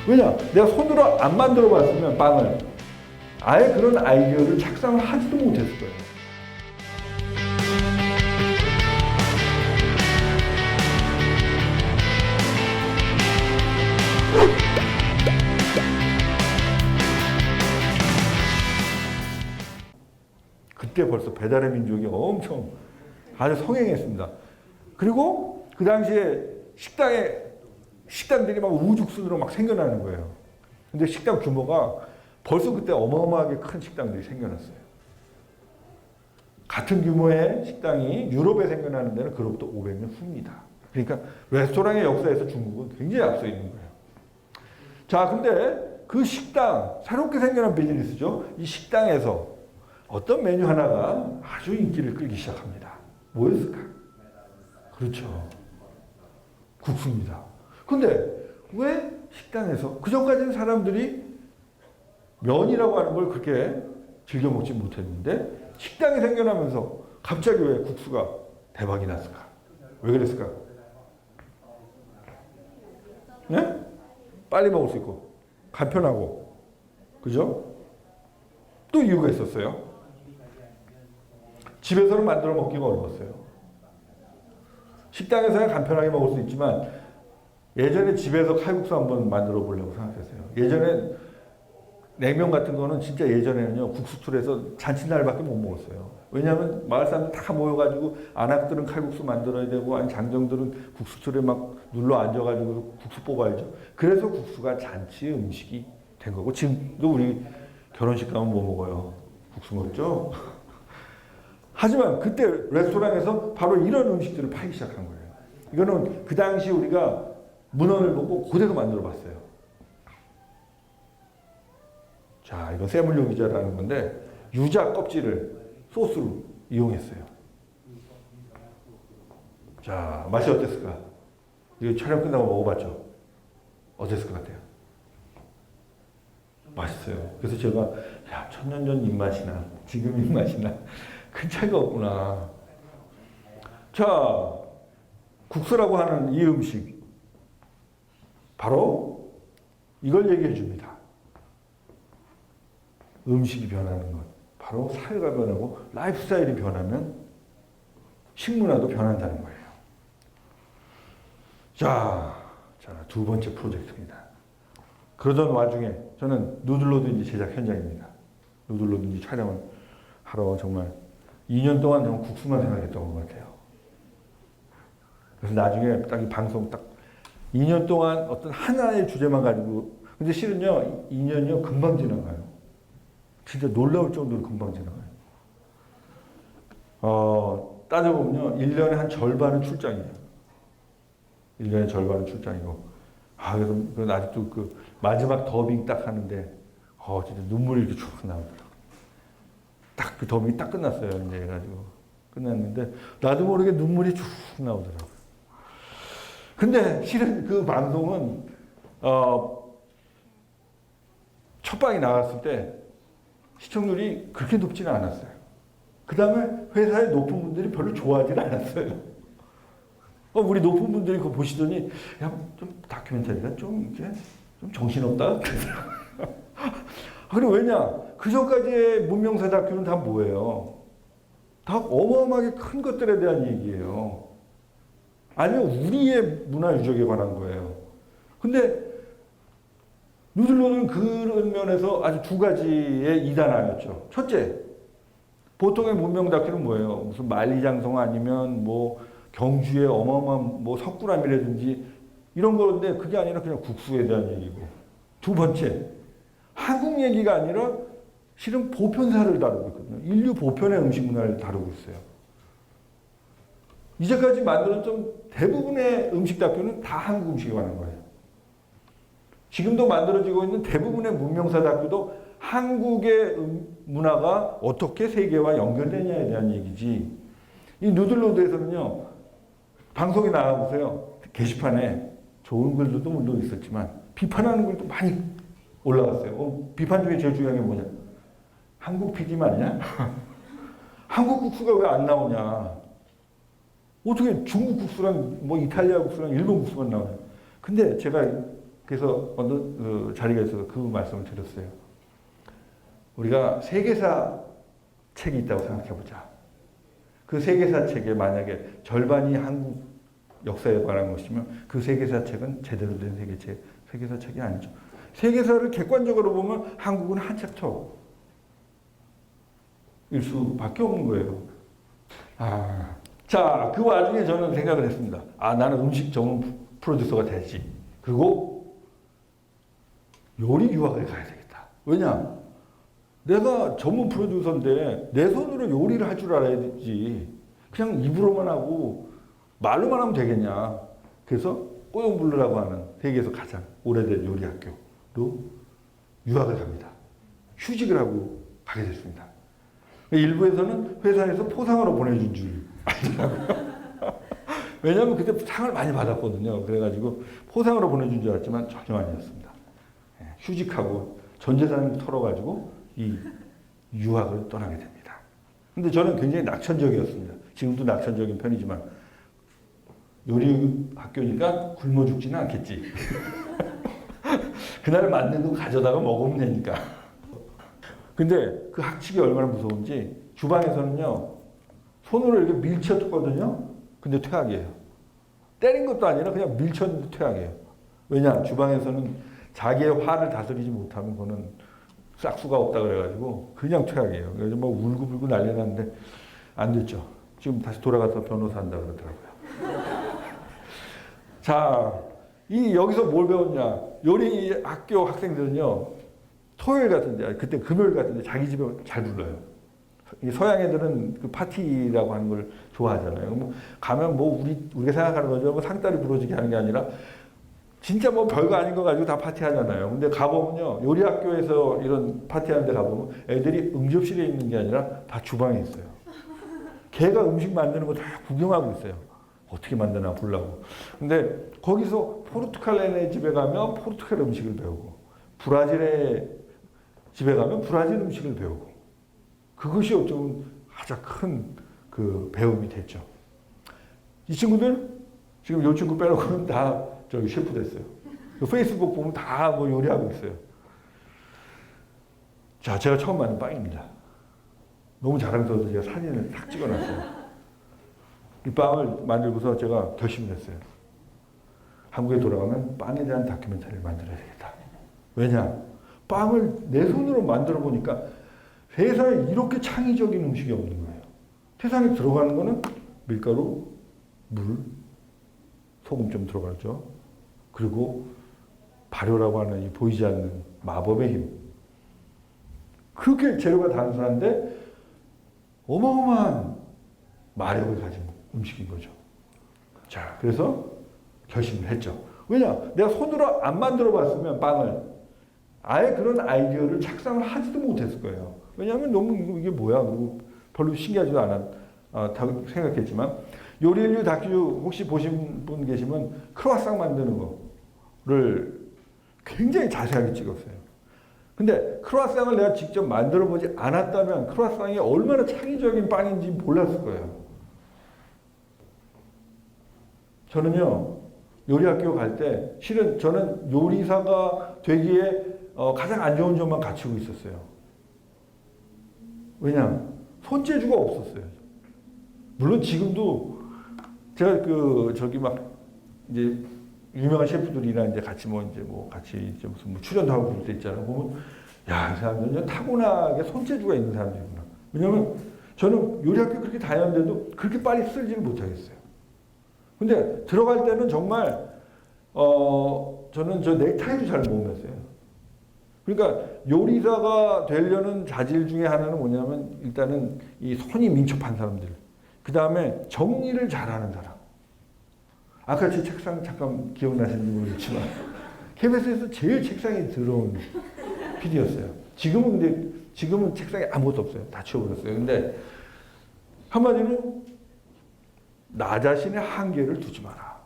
왜냐? 내가 손으로 안 만들어 봤으면 빵을 아예 그런 아이디어를 착상을 하지도 못했을 거예요. 그때 벌써 배달의 민족이 엄청 아주 성행했습니다. 그리고 그 당시에 식당들이 막 우후죽순으로 막 생겨나는 거예요. 근데 식당 규모가 벌써 그때 어마어마하게 큰 식당들이 생겨났어요. 같은 규모의 식당이 유럽에 생겨나는 데는 그로부터 500년 후입니다. 그러니까 레스토랑의 역사에서 중국은 굉장히 앞서 있는 거예요. 자, 근데 그 식당, 새롭게 생겨난 비즈니스죠. 이 식당에서 어떤 메뉴 하나가 아주 인기를 끌기 시작합니다. 뭐였을까? 그렇죠. 국수입니다. 근데 왜 식당에서 그전까지는 사람들이 면이라고 하는 걸 그렇게 즐겨 먹지 못했는데 식당이 생겨나면서 갑자기 왜 국수가 대박이 났을까? 왜 그랬을까? 네? 빨리 먹을 수 있고 간편하고 그죠? 또 이유가 있었어요. 집에서는 만들어 먹기가 어려웠어요. 식당에서야 간편하게 먹을 수 있지만 예전에 집에서 칼국수 한번 만들어 보려고 생각했어요. 예전에 냉면 같은 거는 진짜 예전에는요 국수틀에서 잔칫날밖에 못 먹었어요. 왜냐하면 마을 사람들 다 모여가지고 안악들은 칼국수 만들어야 되고 아니 장정들은 국수틀에 막 눌러 앉아가지고 국수 뽑아야죠. 그래서 국수가 잔치 음식이 된 거고 지금도 우리 결혼식 가면 뭐 먹어요? 국수 먹죠? 하지만 그때 레스토랑에서 바로 이런 음식들을 팔기 시작한 거예요. 이거는 그 당시 우리가 문헌을 보고 그대로 만들어 봤어요. 자, 이건 세물용 유자라는 건데 유자 껍질을 소스로 이용했어요. 자, 맛이 어땠을까? 이거 촬영 끝나고 먹어봤죠? 어땠을 것 같아요? 맛있어요. 그래서 제가 야, 천년 전 입맛이나 지금 입맛이나 큰 차이가 없구나. 자, 국수라고 하는 이 음식 바로 이걸 얘기해 줍니다. 음식이 변하는 것. 바로 사회가 변하고 라이프 스타일이 변하면 식문화도 변한다는 거예요. 자, 두 번째 프로젝트입니다. 그러던 와중에 저는 누들로드 제작 현장입니다. 누들로드 촬영을 하러 정말 2년 동안 정말 국수만 생각했던 것 같아요. 그래서 나중에 딱 이 방송 딱 2년 동안 어떤 하나의 주제만 가지고 근데 실은요 2년이요 금방 지나가요. 진짜 놀라울 정도로 금방 지나가요. 따져보면요 1년에 한 절반은 출장이에요. 1년에 절반은 출장이고 그래서 아직도 그 마지막 더빙 딱 하는데 진짜 눈물이 이렇게 쭉 나오더라고요. 딱 그 더빙이 딱 끝났어요. 이제 해가지고 끝났는데 나도 모르게 눈물이 쭉 나오더라고요. 근데 실은 그 방송은 첫 방이 나갔을 때 시청률이 그렇게 높지는 않았어요. 그 다음에 회사의 높은 분들이 별로 좋아하지 않았어요. 우리 높은 분들이 그거 보시더니 야, 좀 다큐멘터리가 좀 이렇게 좀 정신없다. 그리고 왜냐? 그 전까지의 문명사 다큐는 다 뭐예요? 다 어마어마하게 큰 것들에 대한 얘기예요. 아니면 우리의 문화 유적에 관한 거예요. 근데 누들로는 그런 면에서 아주 두 가지의 이단아였죠. 첫째, 보통의 문명 다큐는 뭐예요? 무슨 만리장성 아니면 뭐 경주의 어마어마한 뭐 석굴암이라든지 이런 건데 그게 아니라 그냥 국수에 대한 얘기고. 두 번째, 한국 얘기가 아니라 실은 보편사를 다루고 있거든요. 인류 보편의 음식 문화를 다루고 있어요. 이제까지 만들었던 대부분의 음식 다큐는 다 한국 음식에 관한 거예요. 지금도 만들어지고 있는 대부분의 문명사 다큐도 한국의 문화가 어떻게 세계와 연결되냐에 대한 얘기지. 이 누들로드에서는요, 방송에 나가보세요. 게시판에 좋은 글들도 물론 있었지만 비판하는 글도 많이 올라갔어요. 비판 중에 제일 중요한 게 뭐냐? 한국 PD 맞냐? 한국 국수가 왜 안 나오냐? 어떻게 중국 국수랑 뭐 이탈리아 국수랑 일본 국수가 나와요? 근데 제가 그래서 어느 자리가 있어서 그 말씀을 드렸어요. 우리가 세계사 책이 있다고 생각해보자. 그 세계사 책에 만약에 절반이 한국 역사에 관한 것이면 그 세계사 책은 제대로 된 세계사 책이 아니죠. 세계사를 객관적으로 보면 한국은 한 챕터일 수밖에 없는 거예요. 자, 그 와중에 저는 생각을 했습니다. 나는 음식 전문 프로듀서가 되지. 그리고 요리 유학을 가야 되겠다. 왜냐? 내가 전문 프로듀서인데 내 손으로 요리를 할 줄 알아야 되지. 그냥 입으로만 하고 말로만 하면 되겠냐. 그래서 꼬용블루라고 하는 세계에서 가장 오래된 요리 학교로 유학을 갑니다. 휴직을 하고 가게 됐습니다. 일부에서는 회사에서 포상으로 보내준 줄 알더라고요. 왜냐하면 그때 상을 많이 받았거든요. 그래가지고 포상으로 보내준 줄 알았지만 전혀 아니었습니다. 휴직하고 전 재산을 털어가지고 이 유학을 떠나게 됩니다. 근데 저는 굉장히 낙천적이었습니다. 지금도 낙천적인 편이지만 요리 학교니까 굶어 죽지는 않겠지. 그날 만든 거 가져다가 먹으면 되니까. 근데 그 학칙이 얼마나 무서운지 주방에서는요 손으로 이렇게 밀쳤거든요. 근데 퇴학이에요. 때린 것도 아니라 그냥 밀쳤는데 퇴학이에요. 왜냐? 주방에서는 자기의 화를 다스리지 못하면 그거는 싹수가 없다 그래가지고 그냥 퇴학이에요. 그래서 뭐 울고불고 난리 났는데 안 됐죠. 지금 다시 돌아가서 변호사 한다 그러더라고요. 자, 여기서 뭘 배웠냐? 요리 학교 학생들은요, 토요일 같은데, 그때 금요일 같은데 자기 집에 잘 불러요. 서양 애들은 그 파티라고 하는 걸 좋아하잖아요. 뭐 가면 뭐 우리가 생각하는 거죠. 뭐 상다리 부러지게 하는 게 아니라 진짜 뭐 별거 아닌 거 가지고 다 파티하잖아요. 근데 가보면요, 요리 학교에서 이런 파티하는 데 가보면 애들이 응접실에 있는 게 아니라 다 주방에 있어요. 걔가 음식 만드는 거 다 구경하고 있어요. 어떻게 만드나 보려고. 근데 거기서 포르투갈 애네 집에 가면 포르투갈 음식을 배우고 브라질의 집에 가면 브라질 음식을 배우고 그것이 어쩌면 가장 큰 그 배움이 됐죠. 이 친구들 지금 요 친구 빼놓고는 다 저기 셰프 됐어요. 페이스북 보면 다 뭐 요리하고 있어요. 자, 제가 처음 만든 빵입니다. 너무 자랑스러워서 제가 사진을 딱 찍어놨어요. 이 빵을 만들고서 제가 결심을 했어요. 한국에 돌아가면 빵에 대한 다큐멘터리를 만들어야 되겠다. 왜냐? 빵을 내 손으로 만들어 보니까 세상에 이렇게 창의적인 음식이 없는 거예요. 세상에 들어가는 거는 밀가루, 물, 소금 좀 들어가죠. 그리고 발효라고 하는 이 보이지 않는 마법의 힘. 그렇게 재료가 단순한데 어마어마한 마력을 가진 음식인 거죠. 자, 그래서 결심을 했죠. 왜냐? 내가 손으로 안 만들어 봤으면 빵을 아예 그런 아이디어를 착상을 하지도 못했을 거예요. 왜냐하면 너무 이게 뭐야? 별로 신기하지도 않았다고 생각했지만 요리인류 다큐 혹시 보신 분 계시면 크로와상 만드는 거를 굉장히 자세하게 찍었어요. 근데 크로와상을 내가 직접 만들어 보지 않았다면 크로와상이 얼마나 창의적인 빵인지 몰랐을 거예요. 저는요, 요리학교 갈 때 실은 저는 요리사가 되기에 가장 안 좋은 점만 갖추고 있었어요. 왜냐? 손재주가 없었어요. 물론 지금도 제가 저기 이제 유명한 셰프들이랑 이제 같이 같이 이제 무슨 출연도 하고 그럴 때 있잖아요. 보면 야, 이 사람들은 타고나게 손재주가 있는 사람들이구나. 왜냐면 저는 요리학교 그렇게 다녔는데도 그렇게 빨리 쓸지를 못하겠어요. 근데 들어갈 때는 정말 저는 저 넥타이도 잘 못 맸어요. 그러니까 요리사가 되려는 자질 중에 하나는 뭐냐면 일단은 이 손이 민첩한 사람들, 그 다음에 정리를 잘하는 사람. 아까 제 책상 잠깐 기억나시는지 모르겠지만 KBS에서 제일 책상이 더러운 PD였어요. 지금은 책상에 아무것도 없어요. 다 치워버렸어요. 근데 한마디로 나 자신의 한계를 두지 마라.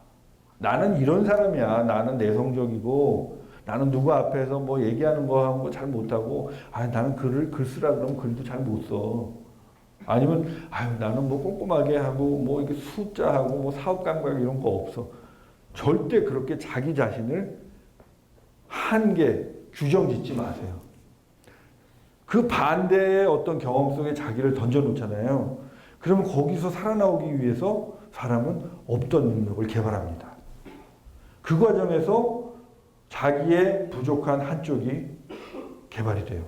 나는 이런 사람이야. 나는 내성적이고 나는 누구 앞에서 뭐 얘기하는 거 하고 잘 못하고 나는 글 쓰라 그러면 글도 잘 못 써. 아니면 나는 뭐 꼼꼼하게 하고 뭐 이렇게 숫자하고 뭐 사업 감각 이런 거 없어. 절대 그렇게 자기 자신을 한계, 규정 짓지 마세요. 그 반대의 어떤 경험 속에 자기를 던져놓잖아요. 그러면 거기서 살아나오기 위해서 사람은 없던 능력을 개발합니다. 그 과정에서 자기의 부족한 한쪽이 개발이 돼요.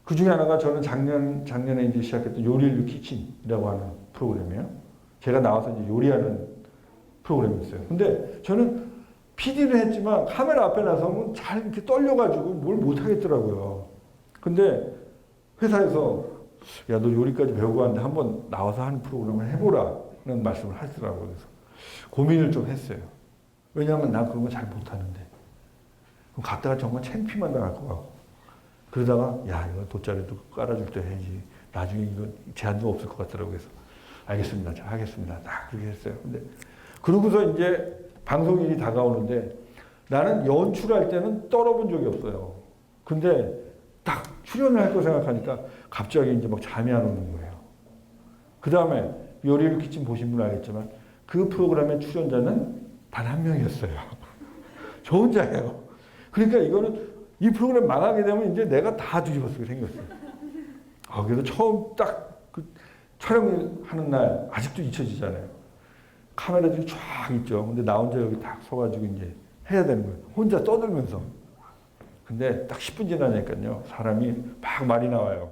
그 중에 하나가 저는 작년에 이제 시작했던 요리를 키친이라고 하는 프로그램이에요. 제가 나와서 이제 요리하는 프로그램이었어요. 근데 저는 PD는 했지만 카메라 앞에 나서면 잘 이렇게 떨려가지고 뭘 못하겠더라고요. 근데 회사에서 야, 너 요리까지 배우고 왔는데 한번 나와서 하는 프로그램을 해보라는 말씀을 하시더라고요. 그래서 고민을 좀 했어요. 왜냐하면 난 그런 거 잘 못하는데. 그럼 갔다가 정말 창피만 당할 것 같고. 그러다가 야, 이거 돗자리도 깔아줄 때 해야지. 나중에 이거 제한도 없을 것 같더라고요. 그래서 알겠습니다. 자, 하겠습니다. 딱 그렇게 했어요. 근데 그러고서 이제 방송일이 다가오는데 나는 연출할 때는 떨어본 적이 없어요. 근데 딱 출연을 할 거 생각하니까 갑자기 이제 막 잠이 안 오는 거예요. 그 다음에 요리를 키친 보신 분 알겠지만 그 프로그램의 출연자는 단 한 명이었어요. 저 혼자예요. 그러니까 이거는 이 프로그램 망하게 되면 이제 내가 다 뒤집어쓰게 생겼어요. 그래서 처음 딱 그 촬영하는 날 아직도 잊혀지잖아요. 카메라들이 쫙 있죠. 근데 나 혼자 여기 딱 서가지고 이제 해야 되는 거예요. 혼자 떠들면서. 근데 딱 10분 지나니까요. 사람이 막 말이 나와요.